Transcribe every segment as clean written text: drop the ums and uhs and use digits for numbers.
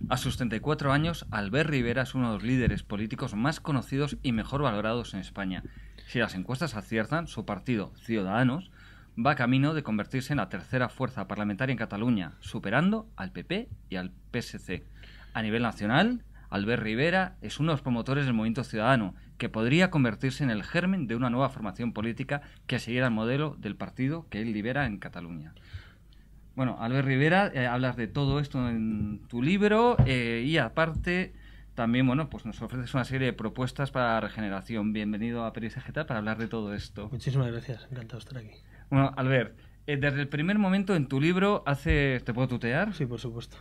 A sus 34 años, Albert Rivera es uno de los líderes políticos más conocidos y mejor valorados en España. Si las encuestas aciertan, su partido, Ciudadanos, va camino de convertirse en la tercera fuerza parlamentaria en Cataluña, superando al PP y al PSC. A nivel nacional, Albert Rivera es uno de los promotores del movimiento ciudadano, que podría convertirse en el germen de una nueva formación política que siguiera el modelo del partido que él lidera en Cataluña. Bueno, Albert Rivera, hablas de todo esto en tu libro y aparte también, bueno, pues nos ofreces una serie de propuestas para la regeneración. Bienvenido a Periodista Digital para hablar de todo esto. Muchísimas gracias, encantado de estar aquí. Bueno, Albert, desde el primer momento en tu libro ¿te puedo tutear? Sí, por supuesto.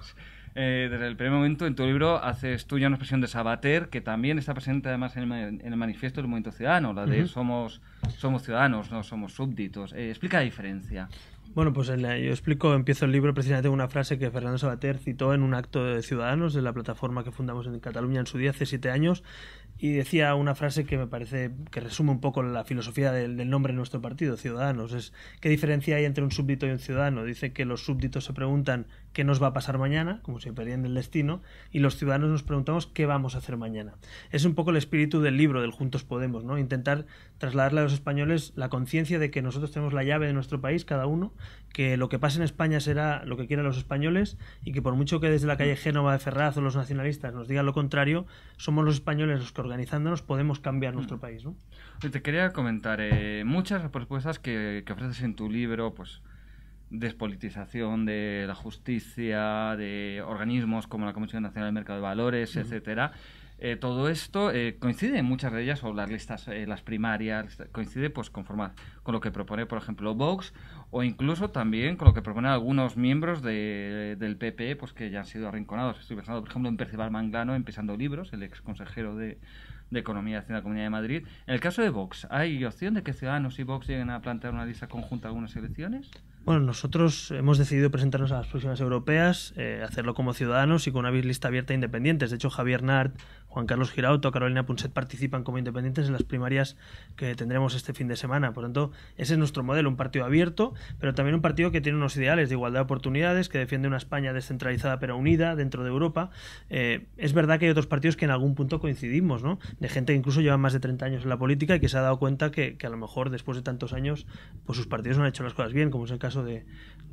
Desde el primer momento en tu libro haces tuya una expresión de Sabater que también está presente además en el manifiesto del Movimiento Ciudadano, la de somos ciudadanos, no somos súbditos. Explica la diferencia. Bueno, pues empiezo el libro precisamente con una frase que Fernando Sabater citó en un acto de Ciudadanos de la plataforma que fundamos en Cataluña en su día, hace 7 años, y decía una frase que me parece que resume un poco la filosofía del nombre de nuestro partido, Ciudadanos. ¿Qué diferencia hay entre un súbdito y un ciudadano? Dice que los súbditos se preguntan qué nos va a pasar mañana, como si perdieran del destino, y los ciudadanos nos preguntamos qué vamos a hacer mañana. Es un poco el espíritu del libro, del Juntos Podemos, ¿no? Intentar trasladarle a los españoles la conciencia de que nosotros tenemos la llave de nuestro país, cada uno, que lo que pase en España será lo que quieran los españoles y que por mucho que desde la calle Génova de Ferraz o los nacionalistas nos digan lo contrario, somos los españoles los que organizándonos podemos cambiar nuestro país, ¿no? Te quería comentar muchas propuestas que ofreces en tu libro, pues despolitización de la justicia, de organismos como la Comisión Nacional del Mercado de Valores, etcétera. Todo esto coincide en muchas de ellas, o las listas, las primarias, coincide pues con lo que propone, por ejemplo, Vox, o incluso también con lo que proponen algunos miembros del PP, pues que ya han sido arrinconados. Estoy pensando, por ejemplo, en Percival Manglano, empezando libros, el ex consejero de Economía de la Comunidad de Madrid. En el caso de Vox, ¿hay opción de que Ciudadanos y Vox lleguen a plantear una lista conjunta a algunas elecciones? Bueno, nosotros hemos decidido presentarnos a las próximas europeas, hacerlo como Ciudadanos y con una lista abierta a independientes. De hecho, Javier Nart, Juan Carlos Girauto, Carolina Punset participan como independientes en las primarias que tendremos este fin de semana. Por lo tanto, ese es nuestro modelo, un partido abierto, pero también un partido que tiene unos ideales de igualdad de oportunidades, que defiende una España descentralizada pero unida dentro de Europa. Es verdad que hay otros partidos que en algún punto coincidimos, ¿no? De gente que incluso lleva más de 30 años en la política y que se ha dado cuenta que a lo mejor después de tantos años pues sus partidos no han hecho las cosas bien, como es el caso de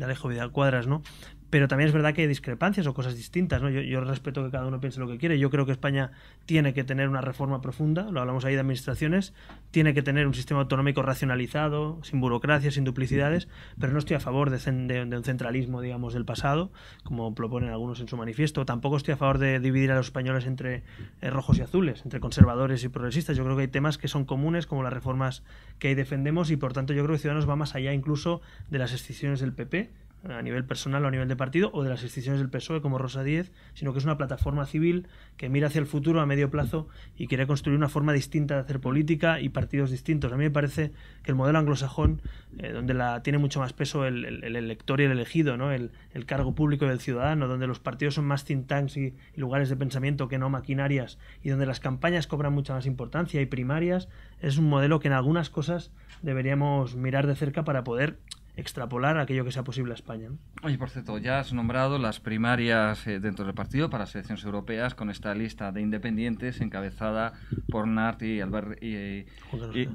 Alejo Vidal Cuadras, ¿no? Pero también es verdad que hay discrepancias o cosas distintas, ¿no? Yo respeto que cada uno piense lo que quiere. Yo creo que España tiene que tener una reforma profunda, lo hablamos ahí de administraciones, tiene que tener un sistema autonómico racionalizado, sin burocracia, sin duplicidades, pero no estoy a favor de un centralismo, digamos, del pasado, como proponen algunos en su manifiesto. Tampoco estoy a favor de dividir a los españoles entre rojos y azules, entre conservadores y progresistas. Yo creo que hay temas que son comunes, como las reformas que ahí defendemos, y por tanto yo creo que Ciudadanos va más allá incluso de las escisiones del PP, a nivel personal o a nivel de partido, o de las escisiones del PSOE como Rosa Díez, sino que es una plataforma civil que mira hacia el futuro a medio plazo y quiere construir una forma distinta de hacer política y partidos distintos. A mí me parece que el modelo anglosajón, donde tiene mucho más peso el elector y el elegido, ¿no? El cargo público del ciudadano, donde los partidos son más think tanks y lugares de pensamiento que no maquinarias, y donde las campañas cobran mucha más importancia y primarias, es un modelo que en algunas cosas deberíamos mirar de cerca para poder extrapolar aquello que sea posible a España, ¿no? Oye, por cierto, ya has nombrado las primarias dentro del partido para las elecciones europeas con esta lista de independientes encabezada por Nart y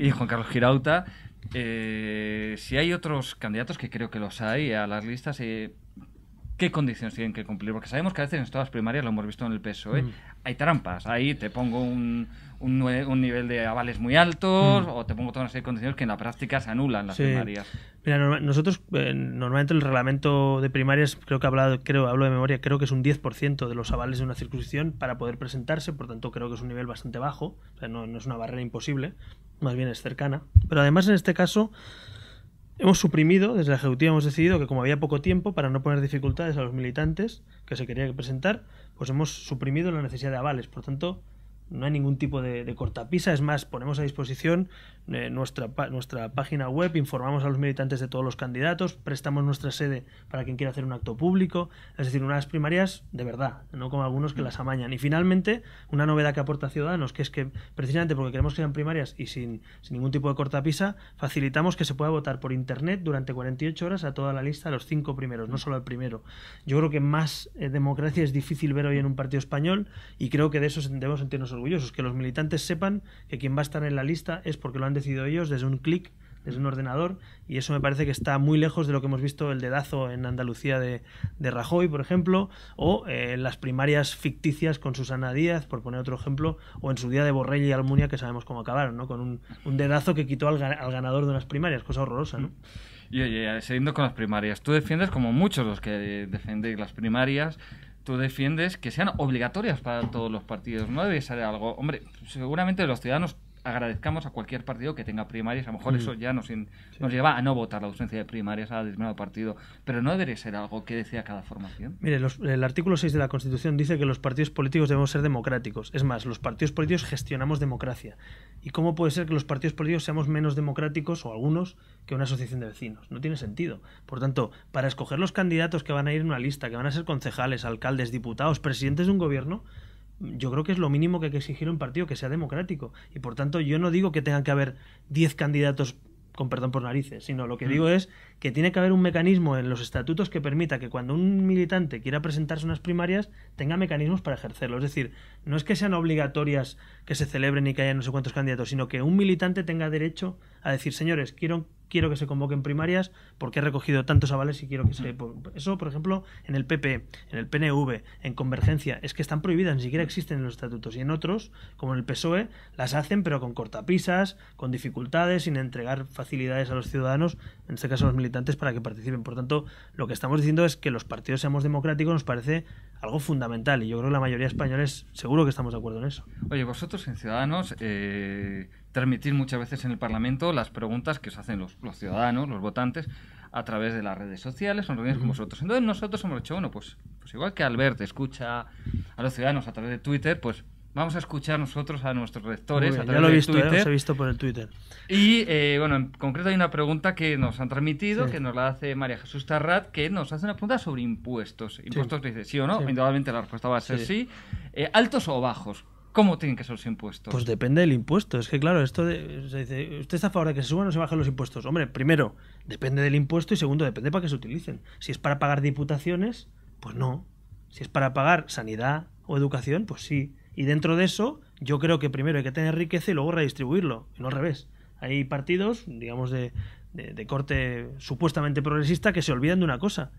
Juan Carlos Girauta. Si hay otros candidatos, que creo que los hay, a las listas, ¿qué condiciones tienen que cumplir? Porque sabemos que a veces en todas las primarias, lo hemos visto en el PSOE, hay trampas. Ahí te pongo un nivel de avales muy altos o te pongo toda una serie de condiciones que en la práctica se anulan las primarias. Mira, nosotros normalmente el reglamento de primarias, hablo de memoria, creo que es un 10% de los avales de una circunscripción para poder presentarse, por tanto creo que es un nivel bastante bajo, o sea, no es una barrera imposible, más bien es cercana. Pero además en este caso hemos suprimido, desde la Ejecutiva hemos decidido que como había poco tiempo, para no poner dificultades a los militantes que se querían presentar, pues hemos suprimido la necesidad de avales. Por tanto, no hay ningún tipo de cortapisa. Es más, ponemos a disposición nuestra página web, informamos a los militantes de todos los candidatos, prestamos nuestra sede para quien quiera hacer un acto público. Es decir, unas primarias de verdad, no como algunos que las amañan. Y finalmente, una novedad que aporta Ciudadanos, que es que precisamente porque queremos que sean primarias y sin ningún tipo de cortapisa, facilitamos que se pueda votar por internet durante 48 horas a toda la lista, a los 5 primeros, no solo al primero. Yo creo que más democracia es difícil ver hoy en un partido español, y creo que de eso debemos sentirnos orgullosos, que los militantes sepan que quien va a estar en la lista es porque lo han decidido ellos desde un clic, desde un ordenador, y eso me parece que está muy lejos de lo que hemos visto el dedazo en Andalucía de Rajoy, por ejemplo, o las primarias ficticias con Susana Díaz, por poner otro ejemplo, o en su día de Borrell y Almunia, que sabemos cómo acabaron, ¿no? Con un dedazo que quitó al ganador de unas primarias, cosa horrorosa, ¿no? Y oye, siguiendo con las primarias, tú defiendes, como muchos los que defienden las primarias, tú defiendes que sean obligatorias para todos los partidos. No debe ser algo... Hombre, seguramente los ciudadanos agradezcamos a cualquier partido que tenga primarias. A lo mejor eso ya nos lleva a no votar la ausencia de primarias a determinado partido. Pero no debería ser algo que decida cada formación. Mire, el artículo 6 de la Constitución dice que los partidos políticos debemos ser democráticos. Es más, los partidos políticos gestionamos democracia. ¿Y cómo puede ser que los partidos políticos seamos menos democráticos, o algunos, que una asociación de vecinos? No tiene sentido. Por tanto, para escoger los candidatos que van a ir en una lista, que van a ser concejales, alcaldes, diputados, presidentes de un gobierno, yo creo que es lo mínimo que hay que exigir a un partido, que sea democrático. Y por tanto, yo no digo que tengan que haber 10 candidatos con perdón por narices, sino lo que digo es que tiene que haber un mecanismo en los estatutos que permita que cuando un militante quiera presentarse a unas primarias tenga mecanismos para ejercerlo. Es decir, no es que sean obligatorias que se celebren y que haya no sé cuántos candidatos, sino que un militante tenga derecho a decir, señores, quiero que se convoquen primarias porque he recogido tantos avales y quiero que se... Eso, por ejemplo, en el PP, en el PNV, en Convergencia, es que están prohibidas, ni siquiera existen en los estatutos. Y en otros, como en el PSOE, las hacen pero con cortapisas, con dificultades, sin entregar facilidades a los ciudadanos, en este caso a los militantes, para que participen. Por tanto, lo que estamos diciendo es que los partidos seamos democráticos, nos parece algo fundamental, y yo creo que la mayoría de españoles seguro que estamos de acuerdo en eso. Oye, vosotros en Ciudadanos transmitís muchas veces en el Parlamento las preguntas que os hacen los ciudadanos, los votantes, a través de las redes sociales, son reuniones con vosotros. Entonces nosotros hemos hecho, bueno, pues igual que Albert escucha a los ciudadanos a través de Twitter, pues vamos a escuchar nosotros a nuestros lectores a través ya lo he visto, de Twitter. Os he visto por el Twitter. Y bueno, en concreto hay una pregunta que nos han transmitido, que nos la hace María Jesús Tarrat, que nos hace una pregunta sobre impuestos. Impuestos, dice sí o no, indudablemente la respuesta va a ser sí. ¿Altos o bajos? ¿Cómo tienen que ser los impuestos? Pues depende del impuesto. Es que claro, se dice, ¿usted está a favor de que se suban o se bajen los impuestos? Hombre, primero, depende del impuesto, y segundo, depende para qué se utilicen. Si es para pagar diputaciones, pues no. Si es para pagar sanidad o educación, pues sí. Y dentro de eso, yo creo que primero hay que tener riqueza y luego redistribuirlo, y no al revés. Hay partidos, digamos, de corte supuestamente progresista, que se olvidan de una cosa,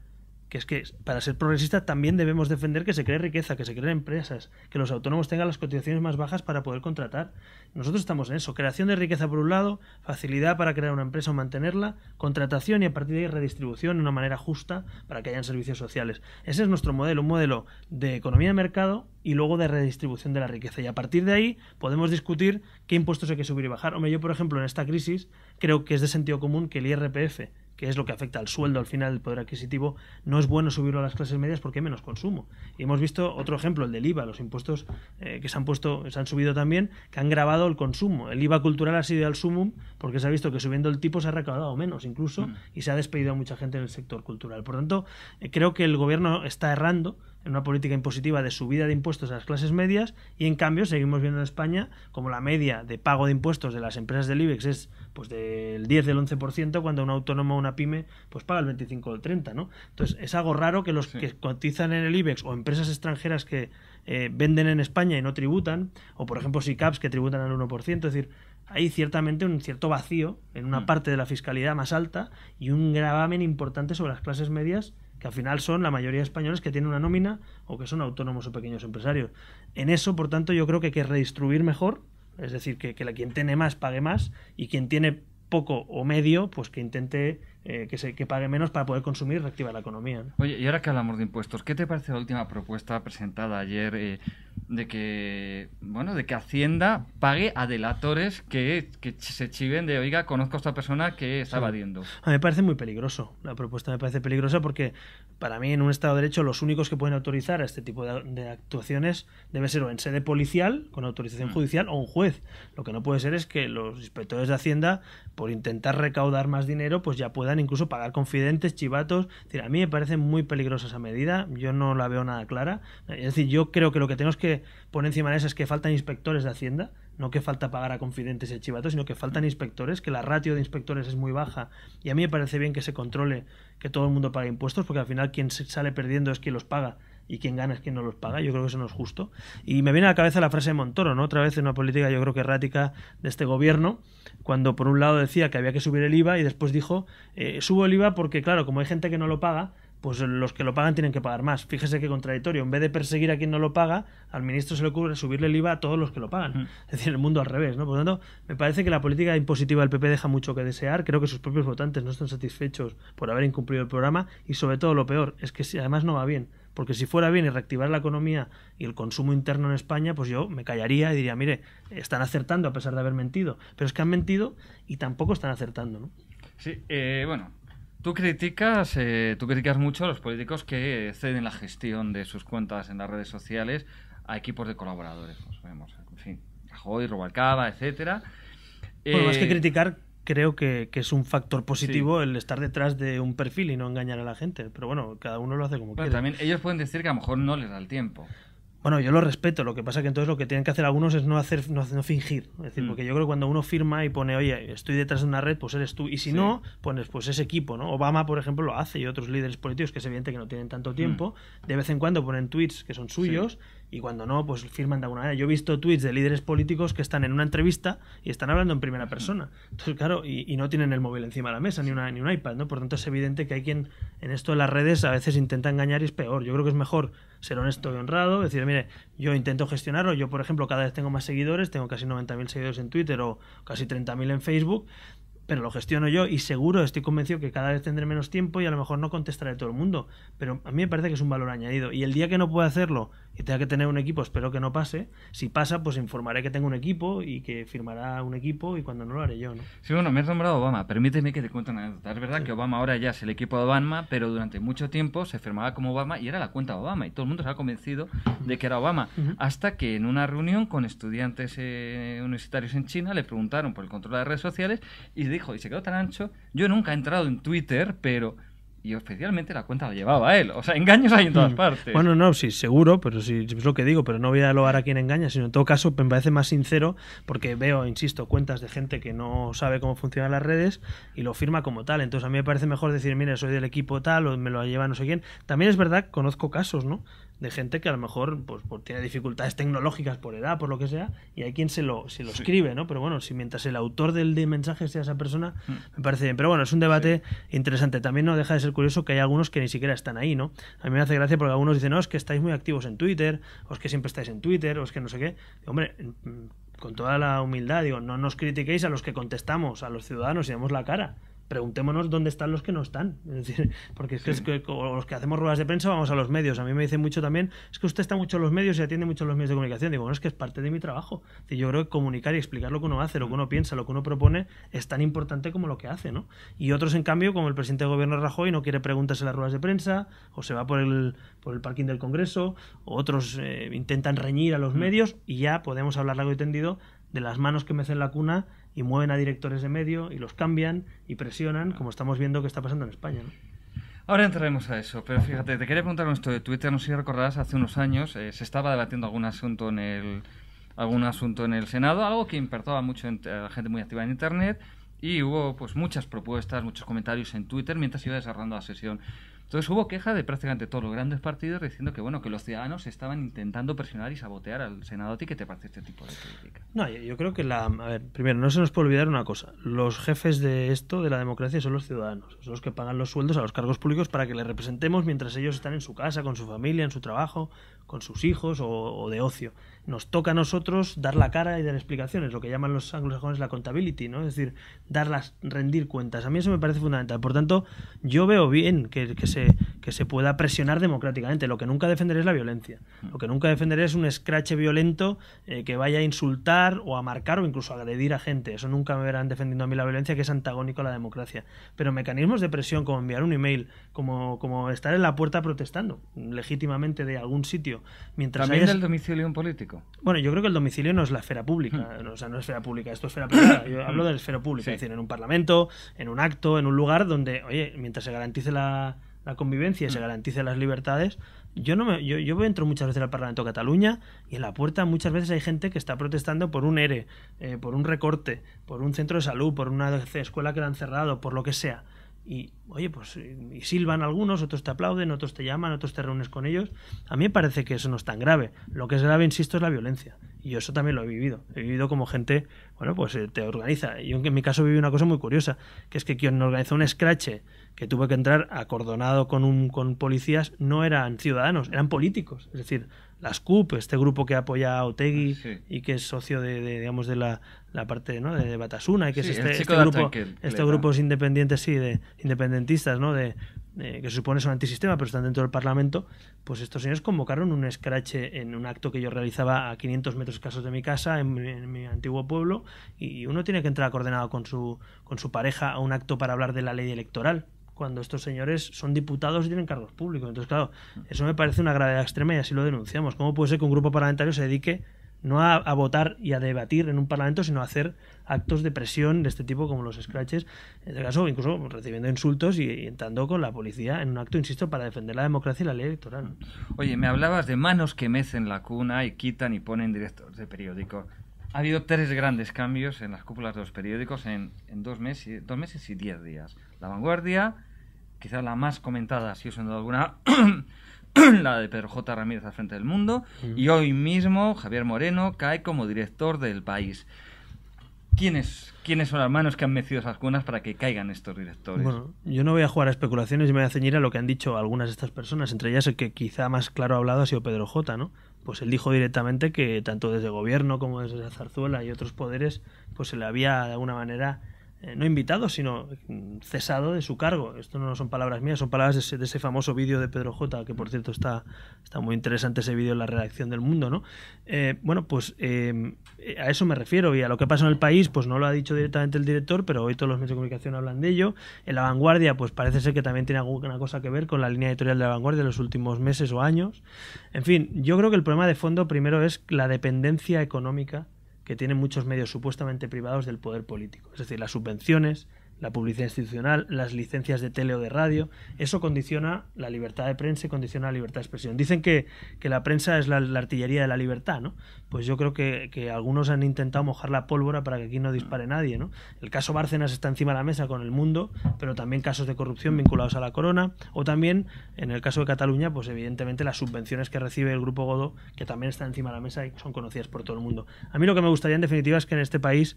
que es que para ser progresista también debemos defender que se cree riqueza, que se creen empresas, que los autónomos tengan las cotizaciones más bajas para poder contratar. Nosotros estamos en eso, creación de riqueza por un lado, facilidad para crear una empresa o mantenerla, contratación y a partir de ahí redistribución de una manera justa para que hayan servicios sociales. Ese es nuestro modelo, un modelo de economía de mercado y luego de redistribución de la riqueza. Y a partir de ahí podemos discutir qué impuestos hay que subir y bajar. Hombre, yo por ejemplo en esta crisis creo que es de sentido común que el IRPF, que es lo que afecta al sueldo al final del poder adquisitivo, no es bueno subirlo a las clases medias porque hay menos consumo. Y hemos visto otro ejemplo, el del IVA, los impuestos que se han subido también, que han gravado el consumo. El IVA cultural ha sido al sumum porque se ha visto que subiendo el tipo se ha recaudado menos incluso y se ha despedido a mucha gente en el sector cultural. Por lo tanto, creo que el gobierno está errando en una política impositiva de subida de impuestos a las clases medias, y en cambio seguimos viendo en España como la media de pago de impuestos de las empresas del IBEX es pues del 10, del 11%, cuando un autónomo o una pyme pues paga el 25 o el 30, ¿no? Entonces es algo raro que los que cotizan en el IBEX o empresas extranjeras que venden en España y no tributan, o por ejemplo SICAPs que tributan al 1%, es decir, hay ciertamente un cierto vacío en una parte de la fiscalidad más alta y un gravamen importante sobre las clases medias, que al final son la mayoría de españoles que tienen una nómina o que son autónomos o pequeños empresarios. En eso, por tanto, yo creo que hay que redistribuir mejor, es decir, que quien tiene más pague más, y quien tiene poco o medio, pues que intente que pague menos para poder consumir y reactivar la economía, ¿no? Oye, y ahora que hablamos de impuestos, ¿qué te parece la última propuesta presentada ayer de que Hacienda pague a delatores que se chiven de, oiga, conozco a esta persona que está evadiendo? A mí me parece muy peligroso. La propuesta me parece peligrosa porque para mí en un Estado de Derecho los únicos que pueden autorizar a este tipo de actuaciones debe ser o en sede policial, con autorización judicial, o un juez. Lo que no puede ser es que los inspectores de Hacienda, por intentar recaudar más dinero, pues ya puedan incluso pagar confidentes, chivatos. Es decir, a mí me parece muy peligrosa esa medida. Yo no la veo nada clara. Es decir, yo creo que lo que tenemos que poner encima de eso es que faltan inspectores de Hacienda, no que falta pagar a confidentes y a chivatos, sino que faltan inspectores, que la ratio de inspectores es muy baja, y a mí me parece bien que se controle que todo el mundo pague impuestos, porque al final quien sale perdiendo es quien los paga y quien gana es quien no los paga. Yo creo que eso no es justo. Y me viene a la cabeza la frase de Montoro, ¿no? Otra vez en una política yo creo que errática de este gobierno, cuando por un lado decía que había que subir el IVA y después dijo, subo el IVA porque claro, como hay gente que no lo paga, pues los que lo pagan tienen que pagar más. Fíjese qué contradictorio. En vez de perseguir a quien no lo paga, al ministro se le ocurre subirle el IVA a todos los que lo pagan. Es decir, el mundo al revés, ¿no? Por lo tanto, me parece que la política impositiva del PP deja mucho que desear. Creo que sus propios votantes no están satisfechos por haber incumplido el programa y, sobre todo, lo peor es que además no va bien. Porque si fuera bien y reactivar la economía y el consumo interno en España, pues yo me callaría y diría, mire, están acertando a pesar de haber mentido. Pero es que han mentido y tampoco están acertando, ¿no? Sí, bueno... Tú criticas mucho a los políticos que ceden la gestión de sus cuentas en las redes sociales a equipos de colaboradores. Pues vemos, en fin, Rajoy, Rubalcaba, etcétera. Bueno, más que criticar, creo que es un factor positivo el estar detrás de un perfil y no engañar a la gente. Pero bueno, cada uno lo hace como quiere. También ellos pueden decir que a lo mejor no les da el tiempo. Bueno, yo lo respeto, lo que pasa que entonces lo que tienen que hacer algunos es no fingir. Es decir, porque yo creo que cuando uno firma y pone, oye, estoy detrás de una red, pues eres tú. Y si no, pones pues ese equipo, ¿no? Obama, por ejemplo, lo hace y otros líderes políticos que es evidente que no tienen tanto tiempo. De vez en cuando ponen tweets que son suyos y cuando no, pues firman de alguna manera. Yo he visto tweets de líderes políticos que están en una entrevista y están hablando en primera persona. Entonces, claro, y no tienen el móvil encima de la mesa ni un iPad, ¿no? Por tanto, es evidente que hay quien en esto de las redes a veces intenta engañar y es peor. Yo creo que es mejor ser honesto y honrado, decir, mire, yo intento gestionarlo, yo por ejemplo cada vez tengo más seguidores, tengo casi 90.000 seguidores en Twitter o casi 30.000 en Facebook, pero lo gestiono yo y seguro, estoy convencido que cada vez tendré menos tiempo y a lo mejor no contestaré a todo el mundo, pero a mí me parece que es un valor añadido y el día que no pueda hacerlo y tenga que tener un equipo, espero que no pase, si pasa pues informaré que tengo un equipo y que firmará un equipo y cuando no lo haré yo, ¿no? Sí, bueno, me has nombrado Obama, permíteme que te cuente una anécdota. Es verdad que Obama ahora ya es el equipo de Obama, pero durante mucho tiempo se firmaba como Obama y era la cuenta de Obama y todo el mundo se ha convencido de que era Obama, hasta que en una reunión con estudiantes universitarios en China le preguntaron por el control de las redes sociales y dijo, y se quedó tan ancho, yo nunca he entrado en Twitter, pero... Y oficialmente la cuenta la llevaba él. O sea, engaños hay en todas partes. Bueno, no, sí, seguro, pero sí, es lo que digo, pero no voy a loar a quien engaña, sino en todo caso me parece más sincero porque veo, insisto, cuentas de gente que no sabe cómo funcionan las redes y lo firma como tal. Entonces a mí me parece mejor decir, mire, soy del equipo tal o me lo lleva no sé quién. También es verdad, conozco casos, ¿no?, de gente que a lo mejor pues tiene dificultades tecnológicas por edad, por lo que sea, y hay quien se lo escribe, ¿no? Pero bueno, si mientras el autor del mensaje sea esa persona, me parece bien. Pero bueno, es un debate interesante. También no deja de ser curioso que hay algunos que ni siquiera están ahí, ¿no? A mí me hace gracia porque algunos dicen, no, es que estáis muy activos en Twitter, o es que siempre estáis en Twitter, o es que no sé qué. Y, hombre, con toda la humildad, digo, no nos critiquéis a los que contestamos, a los ciudadanos y damos la cara. Preguntémonos dónde están los que no están. Es decir, porque es que los que hacemos ruedas de prensa vamos a los medios. A mí me dicen mucho también, es que usted está mucho en los medios y atiende mucho en los medios de comunicación. Digo, bueno, es que es parte de mi trabajo. Es decir, yo creo que comunicar y explicar lo que uno hace, lo que uno piensa, lo que uno propone, es tan importante como lo que hace, ¿no? Y otros, en cambio, como el presidente del gobierno Rajoy, no quiere preguntas en las ruedas de prensa, o se va por el parking del Congreso, o otros intentan reñir a los medios, y ya podemos hablar largo y tendido de las manos que mecen la cuna y mueven a directores de medio y los cambian y presionan, como estamos viendo que está pasando en España, ¿no? Ahora entraremos a eso, pero fíjate, te quería preguntar con esto de Twitter, no sé si recordarás, hace unos años se estaba debatiendo algún asunto en el Senado, algo que importaba mucho a la gente muy activa en Internet, y hubo pues muchas propuestas, muchos comentarios en Twitter mientras iba desarrollando la sesión. Entonces hubo queja de prácticamente todos los grandes partidos diciendo que bueno, que los ciudadanos estaban intentando presionar y sabotear al Senado. ¿A ti qué te parece este tipo de crítica? No, yo creo que a ver, primero, no se nos puede olvidar una cosa. Los jefes de esto, de la democracia, son los ciudadanos. Son los que pagan los sueldos a los cargos públicos para que les representemos mientras ellos están en su casa, con su familia, en su trabajo, con sus hijos o de ocio. Nos toca a nosotros dar la cara y dar explicaciones, lo que llaman los anglosajones la accountability, ¿no? Es decir, rendir cuentas. A mí eso me parece fundamental. Por tanto, yo veo bien que se pueda presionar democráticamente. Lo que nunca defenderé es la violencia. Lo que nunca defenderé es un escrache violento que vaya a insultar o a marcar o incluso a agredir a gente. Eso nunca me verán defendiendo a mí la violencia, que es antagónico a la democracia. Pero mecanismos de presión, como enviar un email, como estar en la puerta protestando legítimamente de algún sitio. ¿También del domicilio un político? Bueno, yo creo que el domicilio no es la esfera pública. O sea, no es esfera pública, esto es esfera privada. Yo hablo de la esfera pública, sí. Es decir, en un parlamento, en un acto, en un lugar donde, oye, mientras se garantice la convivencia y se garantice las libertades. Yo entro muchas veces al Parlamento de Cataluña y en la puerta muchas veces hay gente que está protestando por un ERE, por un recorte, por un centro de salud, por una escuela que la han cerrado, por lo que sea. Y, oye, pues y silban algunos, otros te aplauden, otros te llaman, otros te reúnes con ellos. A mí me parece que eso no es tan grave. Lo que es grave, insisto, es la violencia. Y yo eso también lo he vivido. He vivido como gente, bueno, pues te organiza. Yo en mi caso viví una cosa muy curiosa, que es que quien organizó un escrache que tuve que entrar acordonado con policías no eran ciudadanos, eran políticos. Es decir, las CUP, este grupo que apoya a Otegi y que es socio digamos de la parte, ¿no?, de Batasuna, y que es estos grupos independientes, de independentistas, ¿no?, que se supone son antisistema pero están dentro del Parlamento. Pues estos señores convocaron un escrache en un acto que yo realizaba a 500 metros escasos de mi casa, en mi antiguo pueblo, y uno tiene que entrar coordinado con su pareja a un acto para hablar de la ley electoral, cuando estos señores son diputados y tienen cargos públicos. Entonces, claro, eso me parece una gravedad extrema y así lo denunciamos. ¿Cómo puede ser que un grupo parlamentario se dedique no a votar y a debatir en un parlamento, sino a hacer actos de presión de este tipo, como los scratches, en este caso incluso recibiendo insultos y entrando con la policía en un acto, insisto, para defender la democracia y la ley electoral? Oye, me hablabas de manos que mecen la cuna y quitan y ponen directores de periódicos. Ha habido 3 grandes cambios en las cúpulas de los periódicos en 2 meses y 10 días. La Vanguardia, quizá la más comentada, si os he dado alguna, la de Pedro J. Ramírez al frente del Mundo, y hoy mismo Javier Moreno cae como director del País. ¿Quiénes son las manos que han mecido esas cunas para que caigan estos directores? Bueno, yo no voy a jugar a especulaciones y me voy a ceñir a lo que han dicho algunas de estas personas, entre ellas el que quizá más claro ha hablado ha sido Pedro J., ¿no? Pues él dijo directamente que tanto desde gobierno como desde la Zarzuela y otros poderes, pues se le había de alguna manera no invitado, sino cesado de su cargo. Esto no son palabras mías, son palabras de ese famoso vídeo de Pedro J., que por cierto está muy interesante ese vídeo en la redacción del Mundo, ¿no? A eso me refiero, y a lo que pasa en el País, pues no lo ha dicho directamente el director, pero hoy todos los medios de comunicación hablan de ello. En La Vanguardia, pues parece ser que también tiene alguna cosa que ver con la línea editorial de La Vanguardia en los últimos meses o años. En fin, yo creo que el problema de fondo primero es la dependencia económica que tienen muchos medios supuestamente privados del poder político. Es decir, las subvenciones, la publicidad institucional, las licencias de tele o de radio, eso condiciona la libertad de prensa y condiciona la libertad de expresión. Dicen que la prensa es la artillería de la libertad, ¿no? Pues yo creo que algunos han intentado mojar la pólvora para que aquí no dispare nadie, ¿no? El caso Bárcenas está encima de la mesa con El Mundo, pero también casos de corrupción vinculados a la corona, o también, en el caso de Cataluña, pues evidentemente las subvenciones que recibe el Grupo Godó, que también están encima de la mesa y son conocidas por todo el mundo. A mí lo que me gustaría en definitiva es que en este país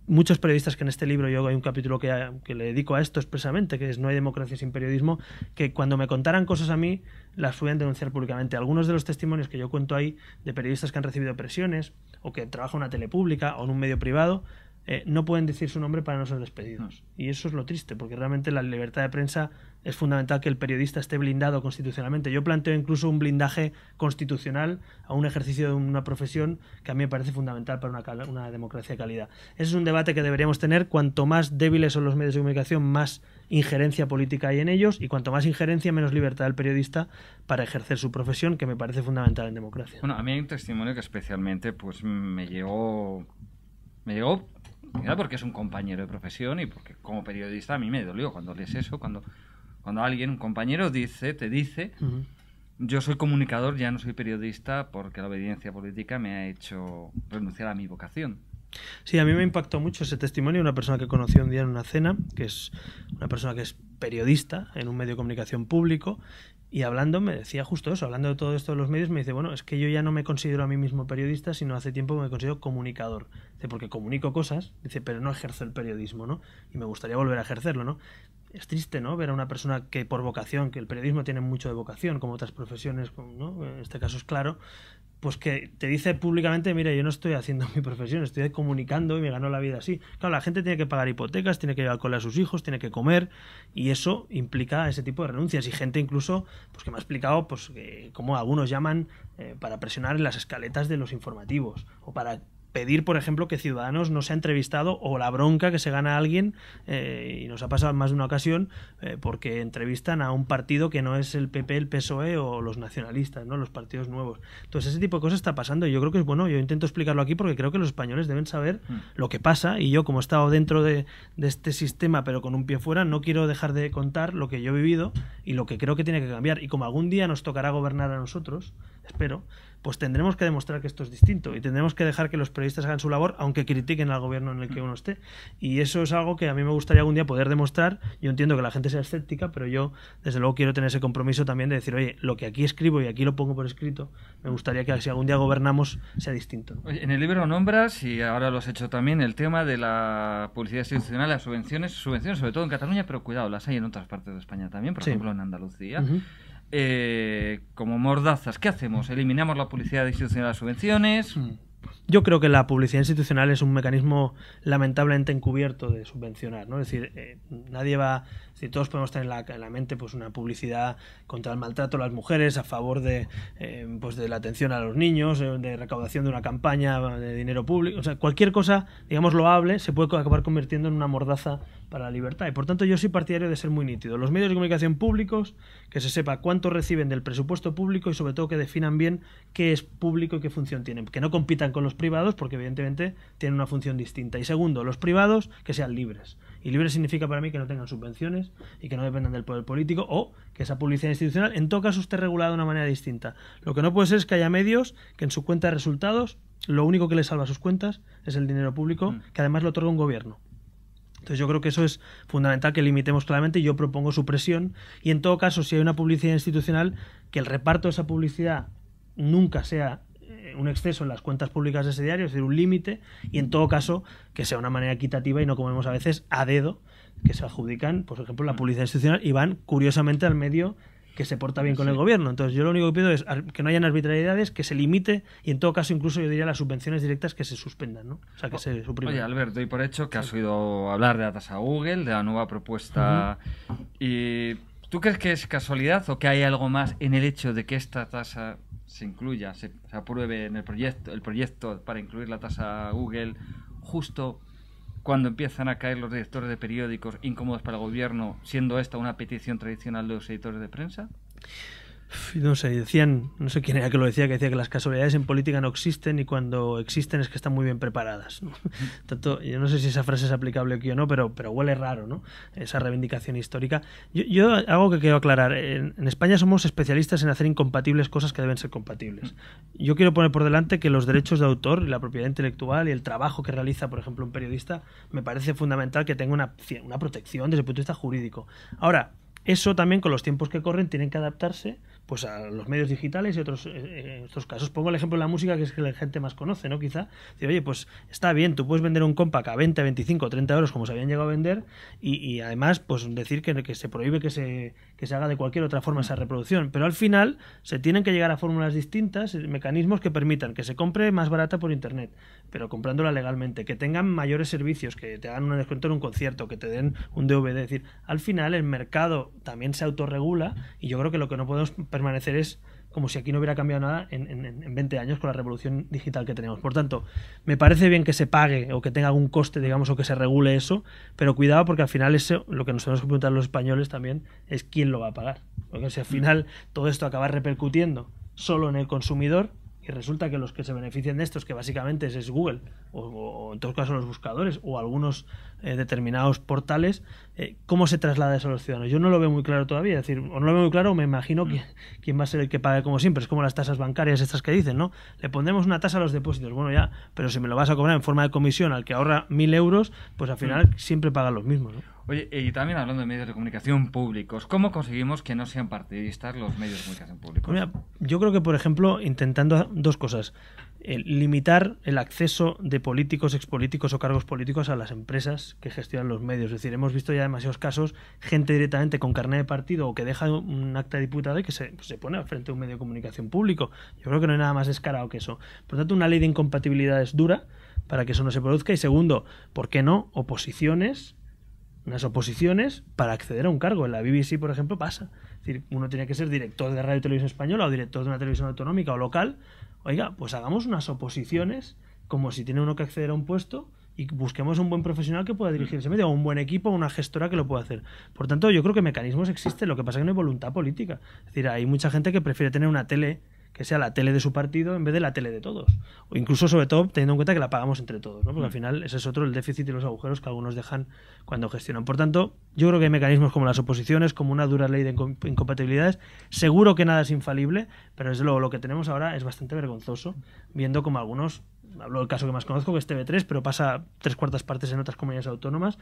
muchos periodistas, que en este libro yo hay un capítulo que le dedico a esto expresamente, que es No hay democracia sin periodismo, que cuando me contaran cosas a mí las fueran a denunciar públicamente. Algunos de los testimonios que yo cuento ahí de periodistas que han recibido presiones o que trabajan en una tele pública o en un medio privado, no pueden decir su nombre para no ser despedidos. Y eso es lo triste, porque realmente la libertad de prensa es fundamental, que el periodista esté blindado constitucionalmente. Yo planteo incluso un blindaje constitucional a un ejercicio de una profesión que a mí me parece fundamental para una democracia de calidad. Ese es un debate que deberíamos tener. Cuanto más débiles son los medios de comunicación, más injerencia política hay en ellos, y cuanto más injerencia, menos libertad del periodista para ejercer su profesión, que me parece fundamental en democracia. Bueno, a mí hay un testimonio que especialmente pues me llegó porque es un compañero de profesión y porque como periodista a mí me dolió cuando lees eso, cuando alguien, un compañero te dice yo soy comunicador, ya no soy periodista porque la obediencia política me ha hecho renunciar a mi vocación. Sí, a mí me impactó mucho ese testimonio. Una persona que conocí un día en una cena, que es una persona que es periodista en un medio de comunicación público, y hablando me decía justo eso, hablando de todo esto de los medios, me dice, bueno, es que yo ya no me considero a mí mismo periodista, sino hace tiempo me considero comunicador. Dice, porque comunico cosas, dice, pero no ejerzo el periodismo, ¿no? Y me gustaría volver a ejercerlo, ¿no? Es triste, ¿no?, ver a una persona que por vocación, que el periodismo tiene mucho de vocación, como otras profesiones, ¿no?, en este caso es claro, pues que te dice públicamente, mira, yo no estoy haciendo mi profesión, estoy comunicando y me gano la vida así. Claro, la gente tiene que pagar hipotecas, tiene que llevar cole a sus hijos, tiene que comer, y eso implica ese tipo de renuncias. Y gente incluso pues que me ha explicado pues cómo algunos llaman para presionar en las escaletas de los informativos, o para pedir, por ejemplo, que Ciudadanos no sea entrevistado, o la bronca que se gana a alguien, y nos ha pasado en más de una ocasión, porque entrevistan a un partido que no es el PP, el PSOE o los nacionalistas, ¿no?, los partidos nuevos. Entonces ese tipo de cosas está pasando, y yo creo que es bueno, yo intento explicarlo aquí porque creo que los españoles deben saber lo que pasa, y yo, como he estado dentro de este sistema pero con un pie fuera, no quiero dejar de contar lo que yo he vivido y lo que creo que tiene que cambiar. Y como algún día nos tocará gobernar a nosotros, espero, pues tendremos que demostrar que esto es distinto, y tendremos que dejar que los periodistas hagan su labor, aunque critiquen al gobierno en el que uno esté. Y eso es algo que a mí me gustaría algún día poder demostrar. Yo entiendo que la gente sea escéptica, pero yo desde luego quiero tener ese compromiso también de decir, oye, lo que aquí escribo y aquí lo pongo por escrito, me gustaría que si algún día gobernamos sea distinto, ¿no? Oye, en el libro nombras, y ahora lo has hecho también, el tema de la publicidad institucional, las subvenciones sobre todo en Cataluña, pero cuidado, las hay en otras partes de España también, por ejemplo en Andalucía. Como mordazas, ¿qué hacemos? ¿Eliminamos la publicidad institucional de las subvenciones? Yo creo que la publicidad institucional es un mecanismo lamentablemente encubierto de subvencionar, ¿no? Es decir, nadie va... Es decir, todos podemos tener en la mente pues una publicidad contra el maltrato a las mujeres, a favor de pues de la atención a los niños, de recaudación de una campaña de dinero público. O sea, cualquier cosa, digamos, loable, se puede acabar convirtiendo en una mordaza para la libertad. Y por tanto yo soy partidario de ser muy nítido. Los medios de comunicación públicos, que se sepa cuánto reciben del presupuesto público, y sobre todo que definan bien qué es público y qué función tienen. Que no compitan con los privados, porque evidentemente tienen una función distinta. Y segundo, los privados que sean libres. Y libre significa para mí que no tengan subvenciones y que no dependan del poder político, o que esa publicidad institucional en todo caso esté regulada de una manera distinta. Lo que no puede ser es que haya medios que en su cuenta de resultados lo único que les salva sus cuentas es el dinero público, que además lo otorga un gobierno. Entonces yo creo que eso es fundamental, que limitemos claramente, y yo propongo supresión. Y en todo caso, si hay una publicidad institucional, que el reparto de esa publicidad nunca sea un exceso en las cuentas públicas de ese diario, es decir, un límite, y en todo caso que sea una manera equitativa y no, como vemos a veces, a dedo, que se adjudican, por ejemplo, la publicidad institucional y van curiosamente al medio que se porta bien con el gobierno. Entonces yo lo único que pido es que no hayan arbitrariedades, que se limite, y en todo caso incluso yo diría las subvenciones directas que se suspendan, ¿no? O sea, que se supriman. Oye, Albert, doy por hecho que has oído hablar de la tasa Google, de la nueva propuesta. ¿Y tú crees que es casualidad o que hay algo más en el hecho de que esta tasa se incluya, se apruebe en el proyecto para incluir la tasa Google justo cuando empiezan a caer los directores de periódicos incómodos para el gobierno, siendo esta una petición tradicional de los editores de prensa? No sé, decían, no sé quién era que lo decía, que decía que las casualidades en política no existen, y cuando existen es que están muy bien preparadas, ¿no? Tanto, yo no sé si esa frase es aplicable aquí o no, pero huele raro, ¿no?, esa reivindicación histórica. Yo algo que quiero aclarar, en España somos especialistas en hacer incompatibles cosas que deben ser compatibles. Yo quiero poner por delante que los derechos de autor y la propiedad intelectual y el trabajo que realiza, por ejemplo, un periodista, me parece fundamental que tenga una protección desde el punto de vista jurídico. Ahora, eso también, con los tiempos que corren, tienen que adaptarse pues a los medios digitales y otros estos casos. Pongo el ejemplo de la música, que es que la gente más conoce, ¿no? Quizá, dice, oye, pues está bien, tú puedes vender un compact a 20, 25, 30 euros como se habían llegado a vender, y además pues decir que se prohíbe que se haga de cualquier otra forma esa reproducción, pero al final se tienen que llegar a fórmulas distintas, mecanismos que permitan que se compre más barata por internet, pero comprándola legalmente, que tengan mayores servicios, que te hagan un descuento en un concierto, que te den un DVD. Es decir, al final el mercado también se autorregula, y yo creo que lo que no podemos permanecer es como si aquí no hubiera cambiado nada en 20 años con la revolución digital que tenemos. Por tanto, me parece bien que se pague o que tenga algún coste, digamos, o que se regule eso, pero cuidado, porque al final eso, lo que nos tenemos que preguntar los españoles también es quién lo va a pagar. Porque si al final todo esto acaba repercutiendo solo en el consumidor, y resulta que los que se benefician de estos, que básicamente es Google, o en todo caso los buscadores, o algunos determinados portales, ¿cómo se traslada eso a los ciudadanos? Yo no lo veo muy claro todavía. Es decir, o no lo veo muy claro, o me imagino quién va a ser el que pague, como siempre. Es como las tasas bancarias estas que dicen, ¿no? Le pondremos una tasa a los depósitos. Bueno, ya, pero si me lo vas a cobrar en forma de comisión al que ahorra 1.000 euros, pues al final siempre pagan los mismos, ¿no? Oye, y también hablando de medios de comunicación públicos, ¿cómo conseguimos que no sean partidistas los medios de comunicación públicos? Mira, yo creo que, por ejemplo, intentando dos cosas. Limitar el acceso de políticos, expolíticos o cargos políticos a las empresas que gestionan los medios. Es decir, hemos visto ya demasiados casos, gente directamente con carné de partido o que deja un acta de diputado y que se pone al frente de un medio de comunicación público. Yo creo que no hay nada más descarado que eso. Por lo tanto, una ley de incompatibilidades dura para que eso no se produzca. Y segundo, ¿por qué no? Unas oposiciones para acceder a un cargo. En la BBC, por ejemplo, pasa. Es decir, uno tiene que ser director de Radio y Televisión Española o director de una televisión autonómica o local. Oiga, pues hagamos unas oposiciones como si tiene uno que acceder a un puesto y busquemos un buen profesional que pueda dirigir ese medio, o un buen equipo, o una gestora que lo pueda hacer. Por tanto, yo creo que mecanismos existen, lo que pasa es que no hay voluntad política. Es decir, hay mucha gente que prefiere tener una tele que sea la tele de su partido en vez de la tele de todos. O incluso, sobre todo, teniendo en cuenta que la pagamos entre todos, ¿no? Porque al final ese es otro, el déficit y los agujeros que algunos dejan cuando gestionan. Por tanto, yo creo que hay mecanismos como las oposiciones, como una dura ley de incompatibilidades. Seguro que nada es infalible, pero desde luego lo que tenemos ahora es bastante vergonzoso, viendo como algunos... Hablo del caso que más conozco, que es TV3, pero pasa 3/4 partes en otras comunidades autónomas.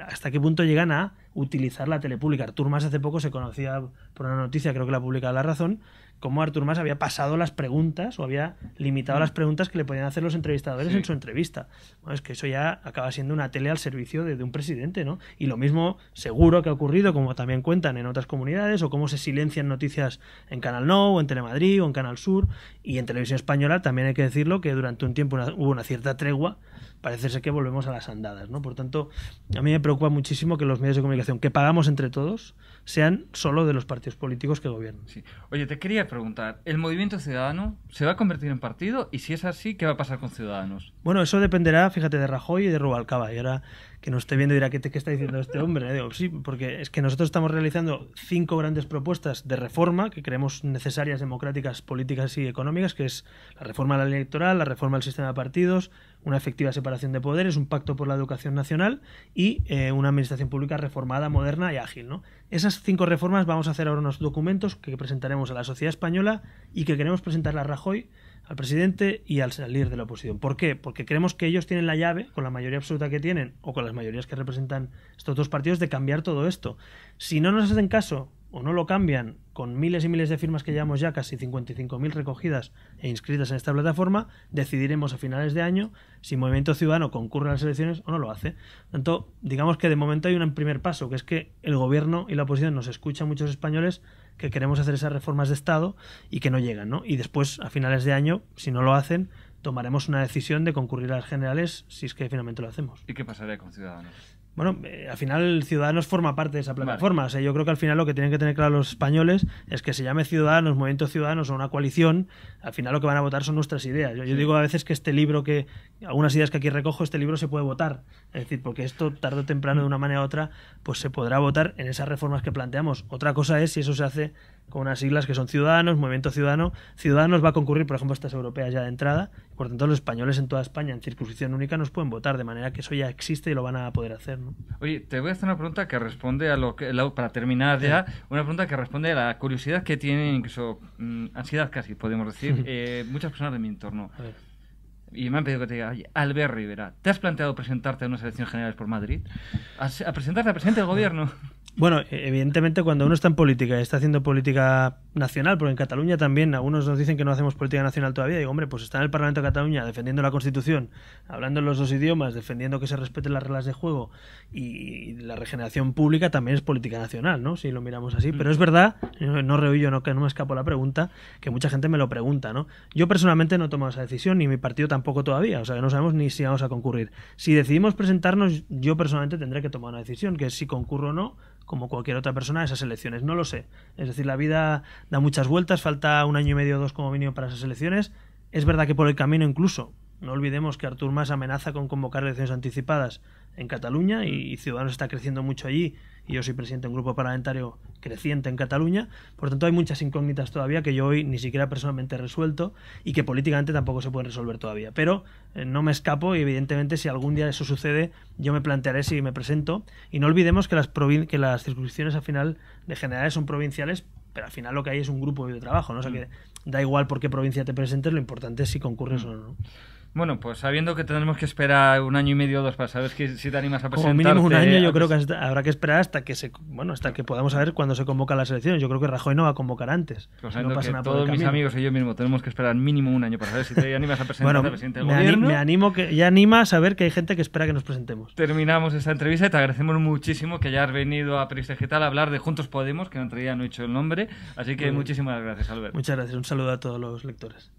¿Hasta qué punto llegan a utilizar la tele pública? Artur Mas hace poco se conocía por una noticia, creo que la publicaba La Razón, cómo Artur Mas había pasado las preguntas o había limitado las preguntas que le podían hacer los entrevistadores en su entrevista. Bueno, es que eso ya acaba siendo una tele al servicio de un presidente, ¿no? Y lo mismo seguro que ha ocurrido, como también cuentan en otras comunidades, o cómo se silencian noticias en Canal No, o en Telemadrid, o en Canal Sur, y en Televisión Española también hay que decirlo que durante un tiempo hubo una cierta tregua. Parece ser que volvemos a las andadas, ¿no? Por tanto, a mí me preocupa muchísimo que los medios de comunicación que pagamos entre todos sean solo de los partidos políticos que gobiernan. Sí. Oye, te quería preguntar, ¿el Movimiento Ciudadano se va a convertir en partido? Y si es así, ¿qué va a pasar con Ciudadanos? Bueno, eso dependerá, fíjate, de Rajoy y de Rubalcaba. Y ahora que nos esté viendo dirá, ¿qué está diciendo este hombre? Digo, sí, porque es que nosotros estamos realizando 5 grandes propuestas de reforma que creemos necesarias, democráticas, políticas y económicas, que es la reforma de la ley electoral, la reforma del sistema de partidos, una efectiva separación de poderes, un pacto por la educación nacional y una administración pública reformada, moderna y ágil, ¿no? Esas 5 reformas vamos a hacer ahora unos documentos que presentaremos a la sociedad española y que queremos presentarle a Rajoy, al presidente y al líder de la oposición. ¿Por qué? Porque creemos que ellos tienen la llave, con la mayoría absoluta que tienen, o con las mayorías que representan estos dos partidos, de cambiar todo esto. Si no nos hacen caso o no lo cambian con miles y miles de firmas que llevamos ya, casi 55.000 recogidas e inscritas en esta plataforma, decidiremos a finales de año si Movimiento Ciudadano concurre a las elecciones o no lo hace. Por tanto, digamos que de momento hay un primer paso, que es que el gobierno y la oposición nos escuchan muchos españoles que queremos hacer esas reformas de Estado y que no llegan, ¿no? Y después, a finales de año, si no lo hacen, tomaremos una decisión de concurrir a las generales si es que finalmente lo hacemos. ¿Y qué pasaría con Ciudadanos? Bueno, al final Ciudadanos forma parte de esa plataforma. Vale. O sea, yo creo que al final lo que tienen que tener claro los españoles es que se llame Ciudadanos, Movimiento Ciudadanos o una coalición, al final lo que van a votar son nuestras ideas. Yo digo a veces que este libro, que algunas ideas que aquí recojo, este libro se puede votar. Es decir, porque esto tarde o temprano, de una manera u otra, pues se podrá votar en esas reformas que planteamos. Otra cosa es si eso se hace con unas siglas que son Ciudadanos, Movimiento Ciudadano. Ciudadanos va a concurrir, por ejemplo, a estas europeas ya de entrada. Por tanto, los españoles en toda España, en circunscripción única, nos pueden votar, de manera que eso ya existe y lo van a poder hacer, ¿no? Oye, te voy a hacer una pregunta que responde a lo que, para terminar ya, una pregunta que responde a la curiosidad que tienen, incluso ansiedad casi, podemos decir, muchas personas de mi entorno. A ver. Y me han pedido que te diga, oye, Albert Rivera, ¿te has planteado presentarte a unas elecciones generales por Madrid? ¿A presentarte al presidente del gobierno? Bueno, evidentemente cuando uno está en política y está haciendo política nacional, porque en Cataluña también algunos nos dicen que no hacemos política nacional todavía, digo, hombre, pues está en el Parlamento de Cataluña defendiendo la Constitución, hablando en los dos idiomas, defendiendo que se respeten las reglas de juego, y la regeneración pública también es política nacional, ¿no? Si lo miramos así. Pero es verdad, no rehuyo, que no me escapo la pregunta, que mucha gente me lo pregunta, ¿no? Yo personalmente no he tomado esa decisión, ni mi partido tampoco todavía, o sea que no sabemos ni si vamos a concurrir. Si decidimos presentarnos, yo personalmente tendré que tomar una decisión, que es si concurro o no, como cualquier otra persona, a esas elecciones. No lo sé. Es decir, la vida da muchas vueltas, falta 1 año y medio o 2 como mínimo para esas elecciones. Es verdad que por el camino incluso, no olvidemos que Artur Mas amenaza con convocar elecciones anticipadas en Cataluña y Ciudadanos está creciendo mucho allí y yo soy presidente de un grupo parlamentario creciente en Cataluña. Por tanto, hay muchas incógnitas todavía que yo hoy ni siquiera personalmente he resuelto y que políticamente tampoco se pueden resolver todavía. Pero no me escapo y evidentemente si algún día eso sucede yo me plantearé si me presento. Y no olvidemos que las circunscripciones al final de generales son provinciales, pero al final lo que hay es un grupo de trabajo, ¿no? O sea que da igual por qué provincia te presentes, lo importante es si concurres o no. Bueno, pues sabiendo que tendremos que esperar 1 año y medio o 2 para saber si te animas a Como presentarte... mínimo 1 año, yo creo que habrá que esperar hasta que podamos saber cuándo se convocan las elecciones. Yo creo que Rajoy no va a convocar antes. Pues no pasa que nada por todos el mis camino. amigos y yo mismo tenemos que esperar mínimo 1 año para saber si te animas a presentarte al presidente del gobierno. Me animo ya anima a saber que hay gente que espera que nos presentemos. Terminamos esta entrevista y te agradecemos muchísimo que hayas venido a Periodista Digital a hablar de Juntos Podemos, que en otro día no he dicho el nombre. Así que muchísimas gracias, Albert. Muchas gracias. Un saludo a todos los lectores.